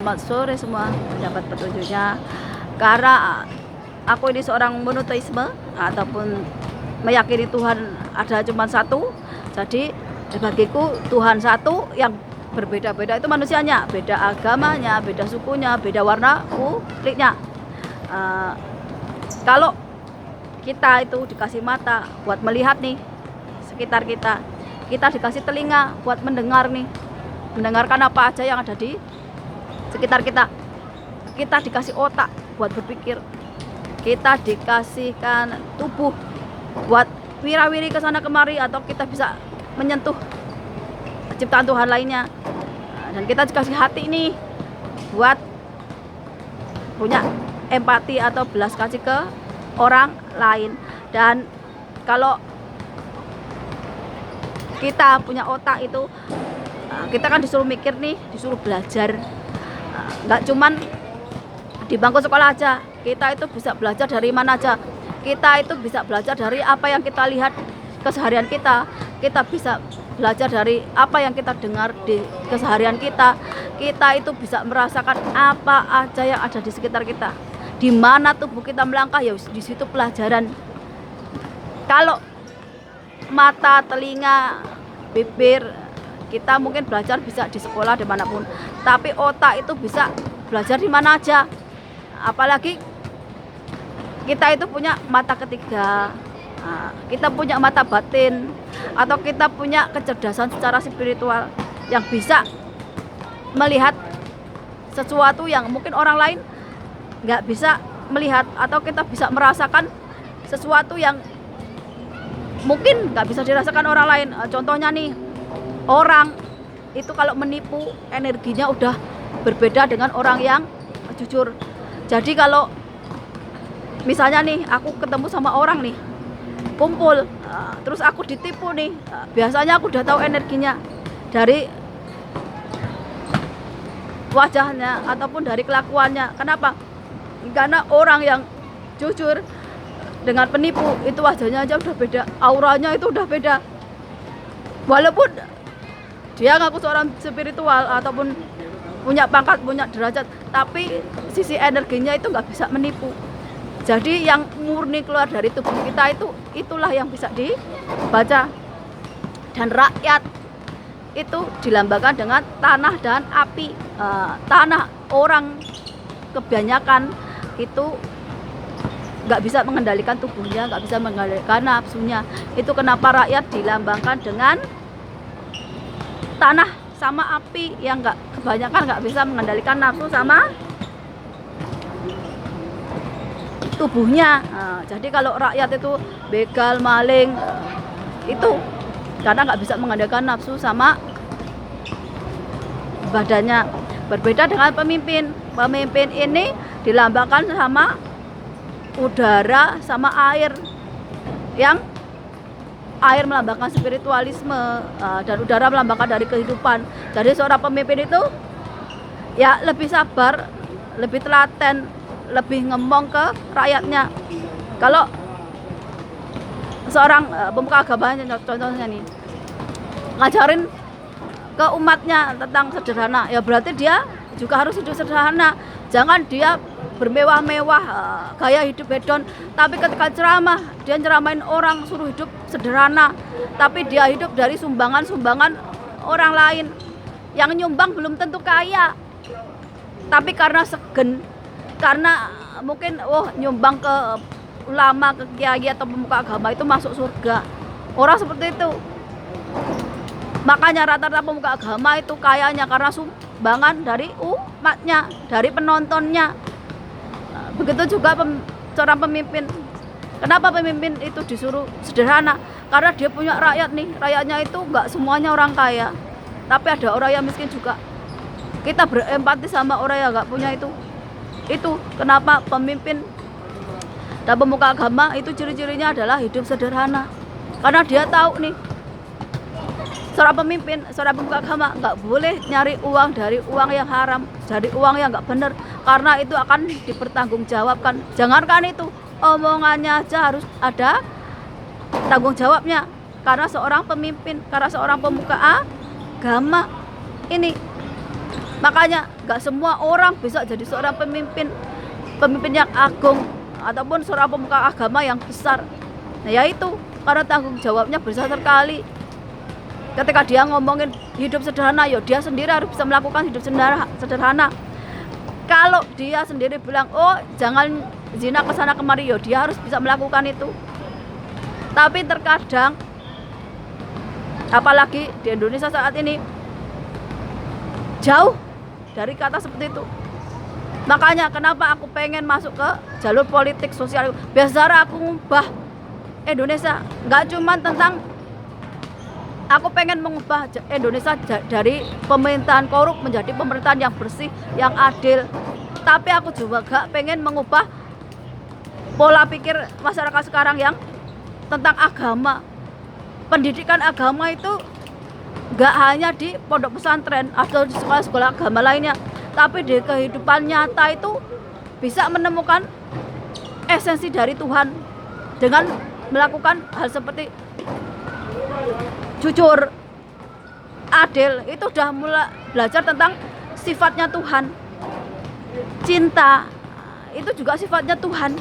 selamat sore semua, dapat petunjuknya. Karena aku ini seorang monoteisme ataupun meyakini Tuhan ada cuma satu. Jadi bagiku Tuhan satu yang berbeda-beda itu manusianya, beda agamanya, beda sukunya, beda warna kulitnya. Kalau kita itu dikasih mata buat melihat nih sekitar kita, kita dikasih telinga buat mendengar nih, mendengarkan apa aja yang ada di sekitar kita. Kita dikasih otak buat berpikir, kita dikasihkan tubuh buat wirawiri ke sana kemari, atau kita bisa menyentuh ciptaan Tuhan lainnya. Dan kita dikasih hati nih buat punya empati atau belas kasih ke orang lain. Dan kalau kita punya otak itu, kita kan disuruh mikir nih, disuruh belajar. Nggak cuman di bangku sekolah aja, kita itu bisa belajar dari mana aja. Kita itu bisa belajar dari apa yang kita lihat keseharian kita. Kita bisa belajar dari apa yang kita dengar di keseharian kita. Kita itu bisa merasakan apa aja yang ada di sekitar kita. Di mana tubuh kita melangkah, ya di situ pelajaran. Kalau mata, telinga, bibir, kita mungkin belajar bisa di sekolah dimanapun, tapi otak itu bisa belajar di mana aja. Apalagi kita itu punya mata ketiga, kita punya mata batin, atau kita punya kecerdasan secara spiritual yang bisa melihat sesuatu yang mungkin orang lain nggak bisa melihat, atau kita bisa merasakan sesuatu yang mungkin nggak bisa dirasakan orang lain. Contohnya nih, orang itu kalau menipu energinya udah berbeda dengan orang yang jujur. Jadi kalau misalnya nih aku ketemu sama orang nih, kumpul, terus aku ditipu nih, biasanya aku udah tahu energinya dari wajahnya ataupun dari kelakuannya. Kenapa? Karena orang yang jujur dengan penipu itu wajahnya aja udah beda, auranya itu udah beda. Walaupun dia ngaku seorang spiritual ataupun punya pangkat, punya derajat, tapi sisi energinya itu nggak bisa menipu. Jadi yang murni keluar dari tubuh kita itu, itulah yang bisa dibaca. Dan rakyat itu dilambangkan dengan tanah dan api. Tanah, orang kebanyakan itu nggak bisa mengendalikan tubuhnya, nggak bisa mengendalikan nafsunya. Itu kenapa rakyat dilambangkan dengan tanah sama api, yang kebanyakan nggak bisa mengendalikan nafsu sama tubuhnya. Jadi kalau rakyat itu begal, maling, itu karena nggak bisa mengendalikan nafsu sama badannya. Berbeda dengan pemimpin. Pemimpin ini dilambangkan sama udara sama air, yang air melambangkan spiritualisme, dan udara melambangkan dari kehidupan. Jadi seorang pemimpin itu ya lebih sabar, lebih telaten, lebih ngomong ke rakyatnya. Kalau seorang pemuka agamanya, contohnya nih, ngajarin ke umatnya tentang sederhana, ya berarti dia juga harus hidup sederhana. Jangan dia bermewah-mewah, gaya hidup hedon, tapi ketika ceramah dia nyeramain orang suruh hidup sederhana, tapi dia hidup dari sumbangan-sumbangan orang lain. Yang nyumbang belum tentu kaya, tapi karena segen, karena mungkin nyumbang ke ulama, ke kiai atau pemuka agama itu masuk surga. Orang seperti itu. Makanya rata-rata pemuka agama itu kayanya karena sumbangan dari umatnya, dari penontonnya. Begitu juga seorang pemimpin. Kenapa pemimpin itu disuruh sederhana? Karena dia punya rakyat nih. Rakyatnya itu nggak semuanya orang kaya, tapi ada orang yang miskin juga. Kita berempati sama orang yang nggak punya itu. Itu kenapa pemimpin dan pemuka agama itu ciri-cirinya adalah hidup sederhana. Karena dia tahu nih, seorang pemimpin, seorang pemuka agama nggak boleh nyari uang dari uang yang haram, dari uang yang nggak benar, karena itu akan dipertanggungjawabkan. Jangankan itu, omongannya aja harus ada tanggung jawabnya. Karena seorang pemimpin, karena seorang pemuka agama ini Makanya nggak semua orang bisa jadi seorang pemimpin yang agung ataupun seorang pemuka agama yang besar. Nah, yaitu karena tanggung jawabnya besar sekali. Ketika dia ngomongin hidup sederhana, ya dia sendiri harus bisa melakukan hidup sederhana. Kalau dia sendiri bilang, oh jangan zina kesana kemari, ya dia harus bisa melakukan itu. Tapi terkadang, apalagi di Indonesia saat ini, jauh dari kata seperti itu. Makanya kenapa aku pengen masuk ke jalur politik sosial. Biasa aku ngubah Indonesia, nggak cuma tentang aku pengen mengubah Indonesia dari pemerintahan korup menjadi pemerintahan yang bersih, yang adil. Tapi aku juga gak pengen mengubah pola pikir masyarakat sekarang yang tentang agama. Pendidikan agama itu gak hanya di pondok pesantren atau di sekolah-sekolah agama lainnya, tapi di kehidupan nyata itu bisa menemukan esensi dari Tuhan dengan melakukan hal seperti jujur, adil. Itu udah mulai belajar tentang sifatnya Tuhan. Cinta itu juga sifatnya Tuhan.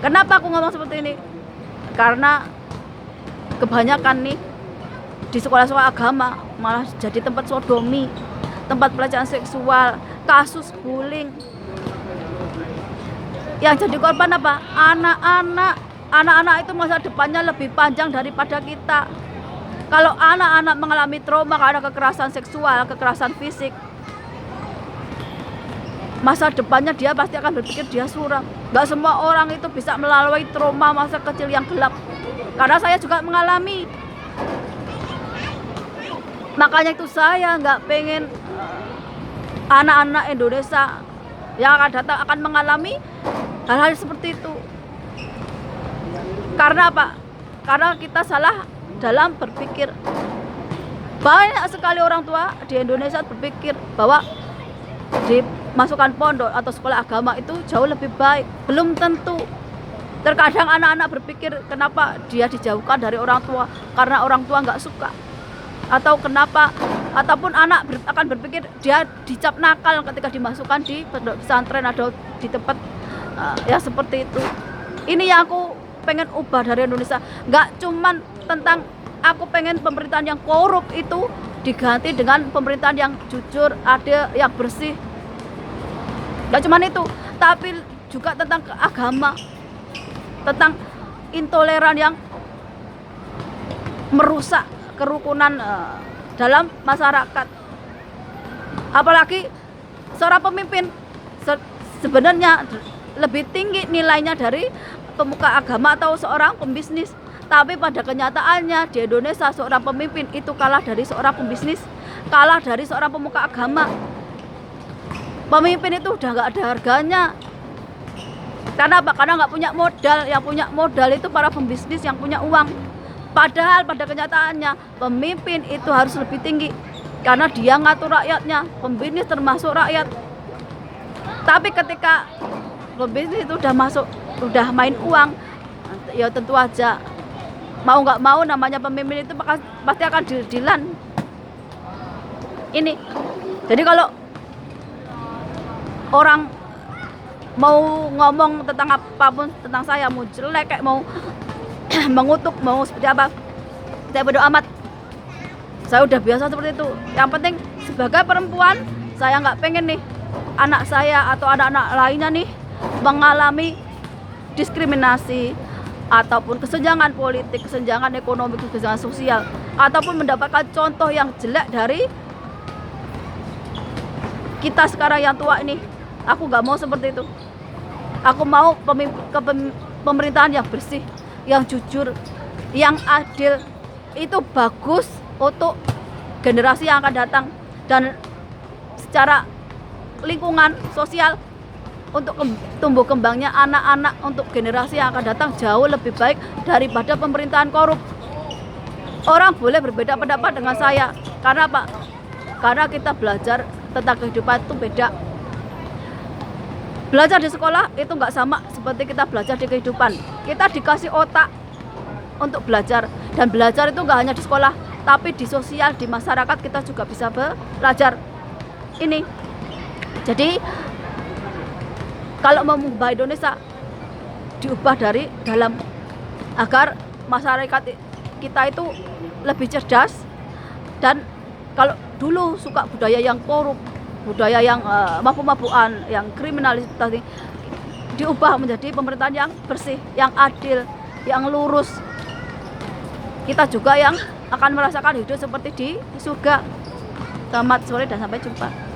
Kenapa aku ngomong seperti ini? Karena kebanyakan nih di sekolah-sekolah agama malah jadi tempat sodomi, tempat pelecehan seksual, kasus bullying. Yang jadi korban apa? Anak-anak itu masa depannya lebih panjang daripada kita. Kalau anak-anak mengalami trauma karena kekerasan seksual, kekerasan fisik, masa depannya dia pasti akan berpikir dia suram. Gak semua orang itu bisa melalui trauma masa kecil yang gelap. Karena saya juga mengalami. Makanya itu saya gak pengen anak-anak Indonesia yang akan datang akan mengalami hal-hal seperti itu. Karena apa? Karena kita salah dalam berpikir. Banyak sekali orang tua di Indonesia berpikir bahwa dimasukkan pondok atau sekolah agama itu jauh lebih baik. Belum tentu. Terkadang anak-anak berpikir kenapa dia dijauhkan dari orang tua karena orang tua nggak suka, atau kenapa, ataupun anak akan berpikir dia dicap nakal ketika dimasukkan di pondok pesantren atau di tempat ya seperti itu. Ini yang aku pengen ubah dari Indonesia. Nggak cuman tentang aku pengen pemerintahan yang korup itu diganti dengan pemerintahan yang jujur, adil, yang bersih. Gak cuma itu, tapi juga tentang agama, tentang intoleran yang merusak kerukunan dalam masyarakat. Apalagi seorang pemimpin sebenarnya lebih tinggi nilainya dari pemuka agama atau seorang pembisnis. Tapi pada kenyataannya di Indonesia seorang pemimpin itu kalah dari seorang pembisnis, kalah dari seorang pemuka agama. Pemimpin itu udah gak ada harganya. Karena apa? Karena gak punya modal. Yang punya modal itu para pembisnis yang punya uang. Padahal pada kenyataannya pemimpin itu harus lebih tinggi, karena dia ngatur rakyatnya. Pembisnis termasuk rakyat. Tapi ketika pembisnis itu udah main uang, ya tentu aja mau nggak mau namanya pemimpin itu pasti akan deal-dealan. Ini jadi kalau orang mau ngomong tentang apapun tentang saya, mau jelek kayak mau mengutuk, mau seperti apa, saya bodo amat. Saya udah biasa seperti itu. Yang penting sebagai perempuan, saya nggak pengen nih anak saya atau anak-anak lainnya nih mengalami diskriminasi ataupun kesenjangan politik, kesenjangan ekonomi, kesenjangan sosial, ataupun mendapatkan contoh yang jelek dari kita sekarang yang tua ini. Aku nggak mau seperti itu. Aku mau pemerintahan yang bersih, yang jujur, yang adil. Itu bagus untuk generasi yang akan datang, dan secara lingkungan sosial untuk tumbuh kembangnya anak-anak untuk generasi yang akan datang jauh lebih baik daripada pemerintahan korup. Orang boleh berbeda pendapat dengan saya. Karena apa? Karena kita belajar tentang kehidupan itu beda. Belajar di sekolah itu nggak sama seperti kita belajar di kehidupan. Kita dikasih otak untuk belajar, dan belajar itu nggak hanya di sekolah, tapi di sosial, di masyarakat kita juga bisa belajar ini. Jadi kalau mau mengubah Indonesia, diubah dari dalam, agar masyarakat kita itu lebih cerdas. Dan kalau dulu suka budaya yang korup, budaya yang mabuk-mabukan, yang kriminalitas, diubah menjadi pemerintahan yang bersih, yang adil, yang lurus. Kita juga yang akan merasakan hidup seperti di surga. Selamat sore dan sampai jumpa.